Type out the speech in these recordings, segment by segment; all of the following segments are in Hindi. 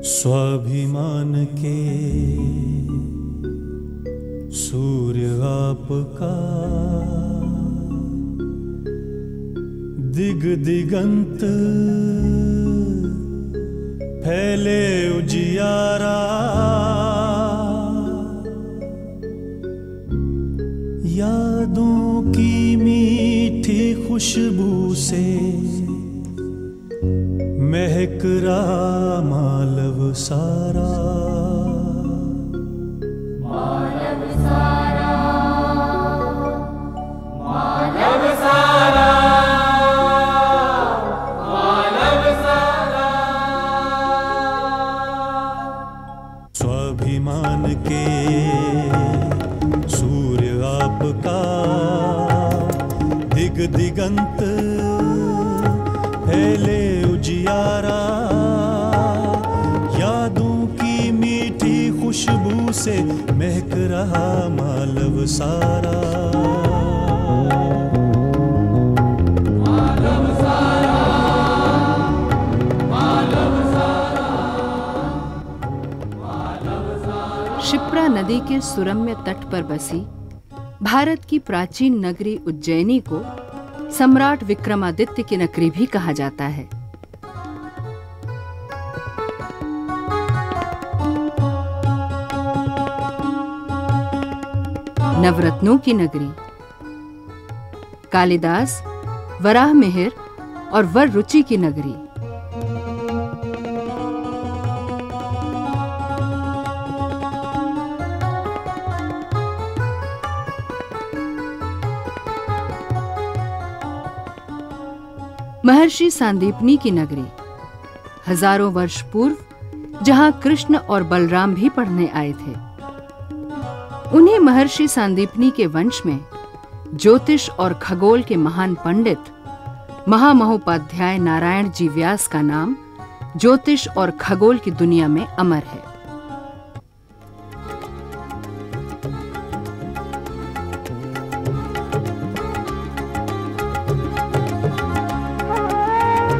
स्वाभिमान के सूर्य आपका, दिग दिगंत फैले उजियारा। यादों की मीठी खुशबू से महक रहा मालव सारा। मालव सारा, मालव सारा, मालव सारा। स्वाभिमान के सूर्य आपका, दिग दिगंत फैले उजियारा। यादों की मीठी खुशबू से महक रहा मालव सारा। मालव सारा, मालव सारा, मालव सारा। क्षिप्रा नदी के सुरम्य तट पर बसी भारत की प्राचीन नगरी उज्जैनी को सम्राट विक्रमादित्य की नगरी भी कहा जाता है। नवरत्नों की नगरी, कालिदास, वराह मिहिर और वर रुचि की नगरी। महर्षि सांदीपनी की नगरी, हजारों वर्ष पूर्व जहां कृष्ण और बलराम भी पढ़ने आए थे। उन्हीं महर्षि सांदीपनी के वंश में ज्योतिष और खगोल के महान पंडित महामहोपाध्याय नारायण जी व्यास का नाम ज्योतिष और खगोल की दुनिया में अमर है।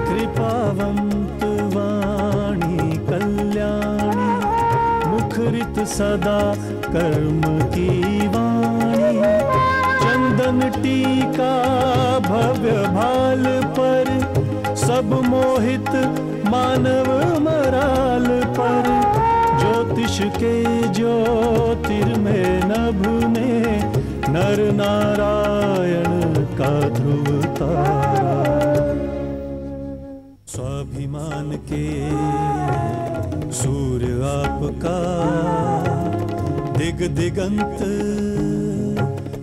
कृपावंत वाणी कल्याणी, मुखरित सदा कर्म की वाणी। चंदन टीका भव्य भाल पर, सब मोहित मानव मराल पर। ज्योतिष के ज्योतिर्मय नभ ने, नर नारायण का ध्रुव तारा। स्वाभिमान के सूर्य आपका, दिग दिगंत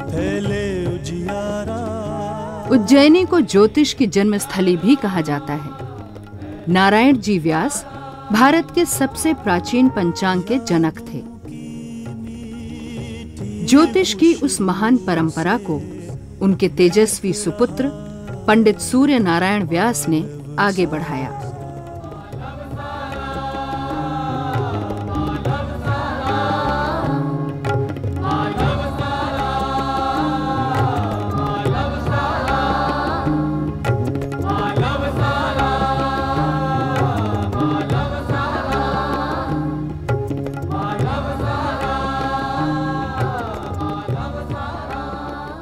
फैले उजियारा। उज्जैनी को ज्योतिष की जन्मस्थली भी कहा जाता है। नारायण जी व्यास भारत के सबसे प्राचीन पंचांग के जनक थे। ज्योतिष की उस महान परंपरा को उनके तेजस्वी सुपुत्र पंडित सूर्य नारायण व्यास ने आगे बढ़ाया।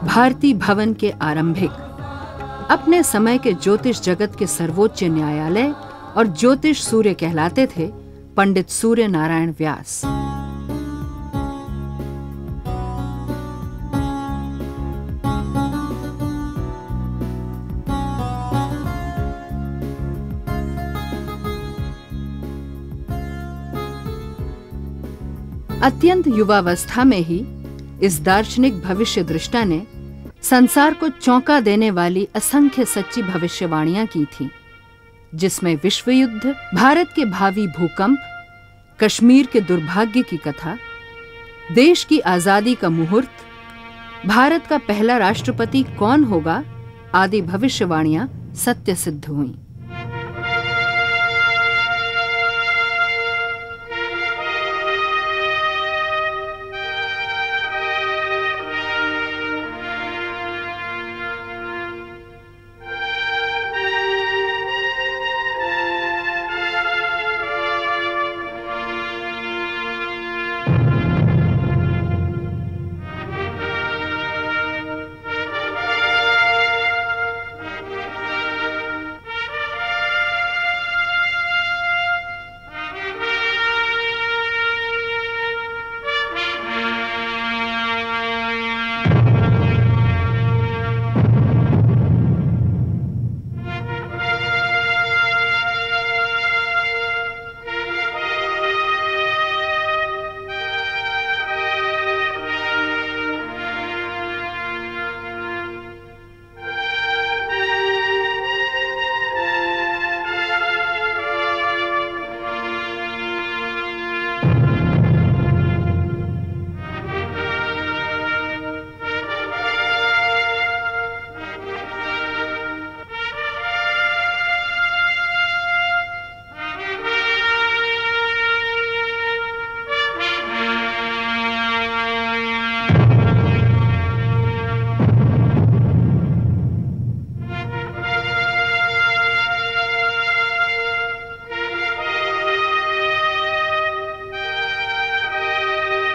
भारती भवन के आरंभिक, अपने समय के ज्योतिष जगत के सर्वोच्च न्यायालय और ज्योतिष सूर्य कहलाते थे पंडित सूर्य नारायण व्यास। अत्यंत युवावस्था में ही इस दार्शनिक भविष्य दृष्टा ने संसार को चौंका देने वाली असंख्य सच्ची भविष्यवाणियां की थीं, जिसमें विश्व युद्ध, भारत के भावी भूकंप, कश्मीर के दुर्भाग्य की कथा, देश की आजादी का मुहूर्त, भारत का पहला राष्ट्रपति कौन होगा आदि भविष्यवाणियां सत्य सिद्ध हुईं।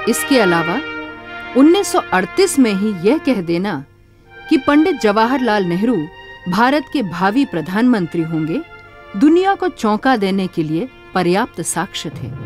इसके अलावा 1938 में ही यह कह देना कि पंडित जवाहरलाल नेहरू भारत के भावी प्रधानमंत्री होंगे, दुनिया को चौंका देने के लिए पर्याप्त साक्ष्य थे।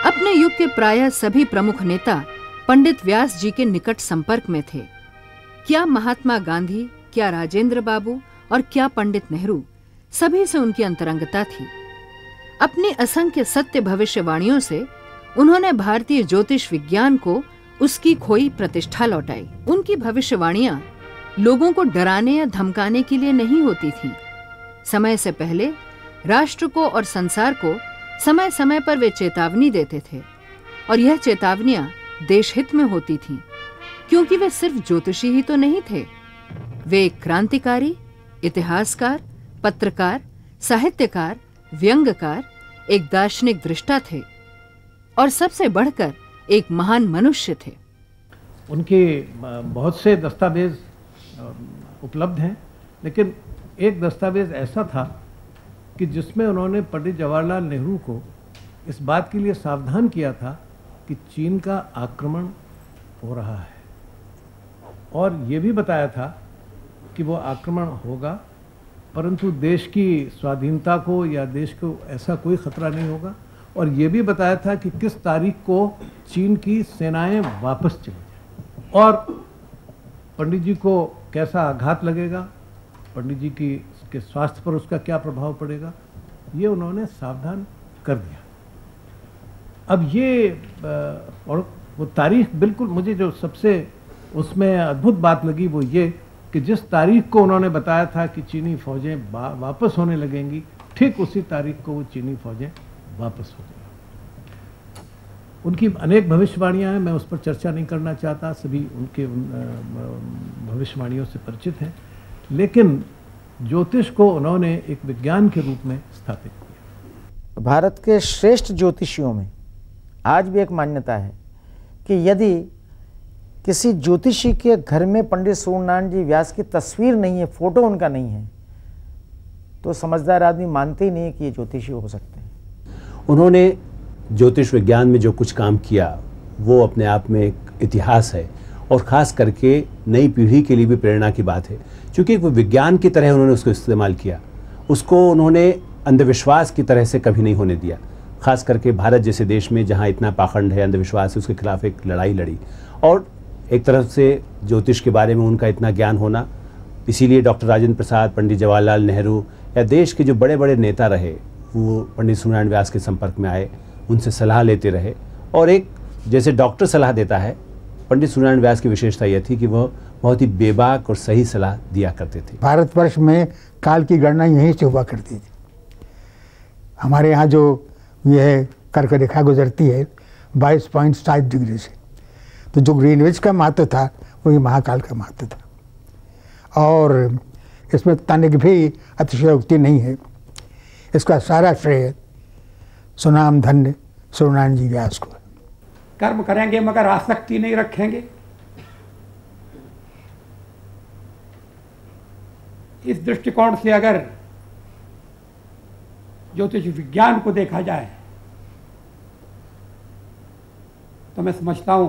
अपने युग के प्रायः सभी प्रमुख नेता पंडित व्यास जी के निकट संपर्क में थे। क्या महात्मा गांधी, क्या राजेंद्र बाबू और क्या पंडित नेहरू, सभी से उनकी अंतरंगता थी। अपनी असंख्य सत्य भविष्यवाणियों से उन्होंने भारतीय ज्योतिष विज्ञान को उसकी खोई प्रतिष्ठा लौटाई। उनकी भविष्यवाणियां लोगों को डराने या धमकाने के लिए नहीं होती थीं। समय से पहले राष्ट्र को और संसार को समय समय पर वे चेतावनी देते थे, और यह चेतावनियां देश हित में होती थीं, क्योंकि वे सिर्फ ज्योतिषी ही तो नहीं थे। वे एक क्रांतिकारी, इतिहासकार, पत्रकार, साहित्यकार, व्यंग्यकार, एक दार्शनिक दृष्टा थे, और सबसे बढ़कर एक महान मनुष्य थे। उनके बहुत से दस्तावेज उपलब्ध हैं, लेकिन एक दस्तावेज ऐसा था कि जिसमें उन्होंने पंडित जवाहरलाल नेहरू को इस बात के लिए सावधान किया था कि चीन का आक्रमण हो रहा है, और ये भी बताया था कि वो आक्रमण होगा, परंतु देश की स्वाधीनता को या देश को ऐसा कोई खतरा नहीं होगा, और ये भी बताया था कि किस तारीख को चीन की सेनाएं वापस चली जाएं, और पंडित जी को कैसा आघात लगेगा, पंडित जी के स्वास्थ्य पर उसका क्या प्रभाव पड़ेगा, ये उन्होंने सावधान कर दिया। अब ये और वो तारीख बिल्कुल, मुझे जो सबसे उसमें अद्भुत बात लगी वो ये कि जिस तारीख को उन्होंने बताया था कि चीनी फौजें वापस होने लगेंगी, ठीक उसी तारीख को वो चीनी फौजें वापस हो गई। उनकी अनेक भविष्यवाणियां हैं, मैं उस पर चर्चा नहीं करना चाहता, सभी उनके भविष्यवाणियों से परिचित हैं, लेकिन ज्योतिष को उन्होंने एक विज्ञान के रूप में स्थापित किया। भारत के श्रेष्ठ ज्योतिषियों में आज भी एक मान्यता है कि यदि किसी ज्योतिषी के घर में पंडित सूर्यनारायण जी व्यास की तस्वीर नहीं है, फोटो उनका नहीं है, तो समझदार आदमी मानते ही नहीं है कि ये ज्योतिषी हो सकते हैं। उन्होंने ज्योतिष विज्ञान में जो कुछ काम किया वो अपने आप में एक इतिहास है, और ख़ास करके नई पीढ़ी के लिए भी प्रेरणा की बात है, क्योंकि वो विज्ञान की तरह उन्होंने उसको इस्तेमाल किया, उसको उन्होंने अंधविश्वास की तरह से कभी नहीं होने दिया। ख़ास करके भारत जैसे देश में जहाँ इतना पाखंड है, अंधविश्वास है, उसके खिलाफ एक लड़ाई लड़ी, और एक तरफ से ज्योतिष के बारे में उनका इतना ज्ञान होना, इसीलिए डॉक्टर राजेंद्र प्रसाद, पंडित जवाहरलाल नेहरू या देश के जो बड़े बड़े नेता रहे वो पंडित सूर्यनारायण व्यास के संपर्क में आए, उनसे सलाह लेते रहे। और एक जैसे डॉक्टर सलाह देता है, पंडित सूर्यनारायण व्यास की विशेषता यह थी कि वह बहुत ही बेबाक और सही सलाह दिया करते थे। भारतवर्ष में काल की गणना यहीं से हुआ करती थी। हमारे यहाँ जो यह कर्क रेखा गुजरती है 22.7 डिग्री से, तो जो ग्रीनविच का महत्व था वही महाकाल का महत्व था। और इसमें तनिक भी अतिशयोक्ति नहीं है। इसका सारा श्रेय सुनाम धन्य सूर्यनारायण जी व्यास को। कर्म करेंगे मगर आसक्ति नहीं रखेंगे। इस दृष्टिकोण से अगर ज्योतिष विज्ञान को देखा जाए तो मैं समझता हूं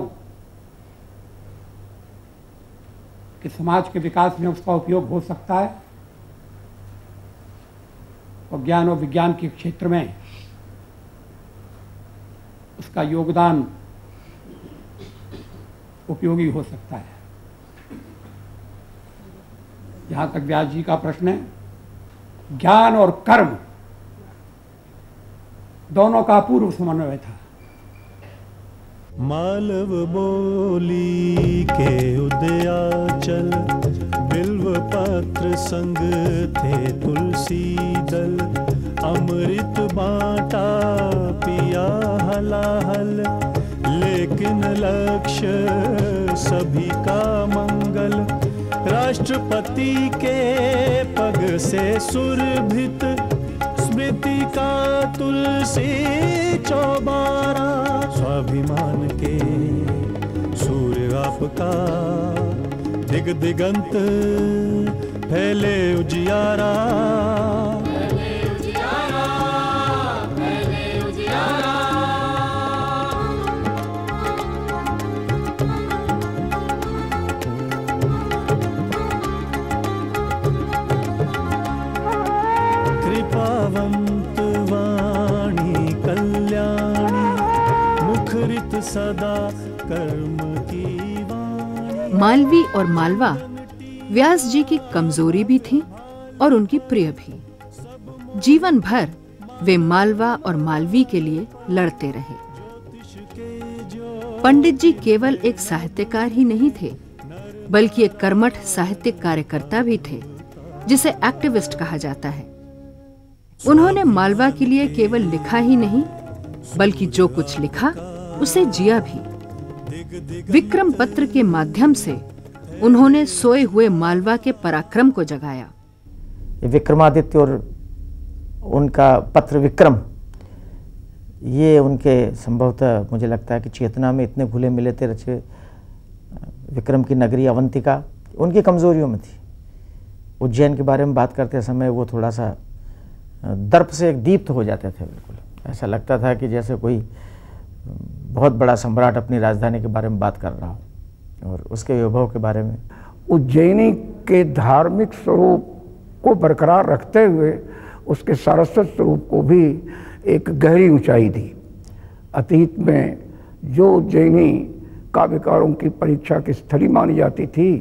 कि समाज के विकास में उसका उपयोग हो सकता है और ज्ञान और विज्ञान के क्षेत्र में उसका योगदान उपयोगी हो सकता है। जहां तक व्यास जी का प्रश्न है, ज्ञान और कर्म दोनों का अपूर्व समन्वय था। मालव बोली के उदयाचल, बिल्व पत्र संग थे तुलसी दल, अमृत बांटा पिया हलाहल, लेकिन लक्ष्य सभी का मंगल, राष्ट्रपति के पग से सुरभित, स्मृति का तुलसी चौबारा, स्वाभिमान के सूर्य आपका, दिग दिगंत फैले उजियारा, कृपावंत वाणी कल्याणी, मुखरित सदा कर्म की वाणी। मालवी और मालवा व्यास जी की कमजोरी भी थी और उनकी प्रिय भी। जीवन भर वे मालवा और मालवी के लिए लड़ते रहे। पंडित जी केवल एक साहित्यकार ही नहीं थे, बल्कि एक कर्मठ साहित्यिक कार्यकर्ता भी थे, जिसे एक्टिविस्ट कहा जाता है। उन्होंने मालवा के लिए केवल लिखा ही नहीं, बल्कि जो कुछ लिखा उसे जिया भी। विक्रम पत्र के माध्यम से उन्होंने सोए हुए मालवा के पराक्रम को जगाया। विक्रमादित्य और उनका पत्र विक्रम, ये उनके संभवतः मुझे लगता है कि चेतना में इतने घुले मिले थे रचे। विक्रम की नगरी अवंतिका उनकी कमजोरियों में थी। उज्जैन के बारे में बात करते समय वो थोड़ा सा दर्प से एक दीप्त हो जाते थे। बिल्कुल ऐसा लगता था कि जैसे कोई बहुत बड़ा सम्राट अपनी राजधानी के बारे में बात कर रहा हो और उसके वैभव के बारे में। उज्जैनी के धार्मिक स्वरूप को बरकरार रखते हुए उसके सारस्वत स्वरूप को भी एक गहरी ऊंचाई दी। अतीत में जो उज्जैनी काव्यकारों की परीक्षा की स्थली मानी जाती थी,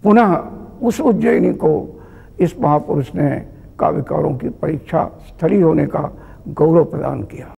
पुनः उस उज्जैनी को इस महापुरुष ने काव्यकारों की परीक्षा स्थली होने का गौरव प्रदान किया।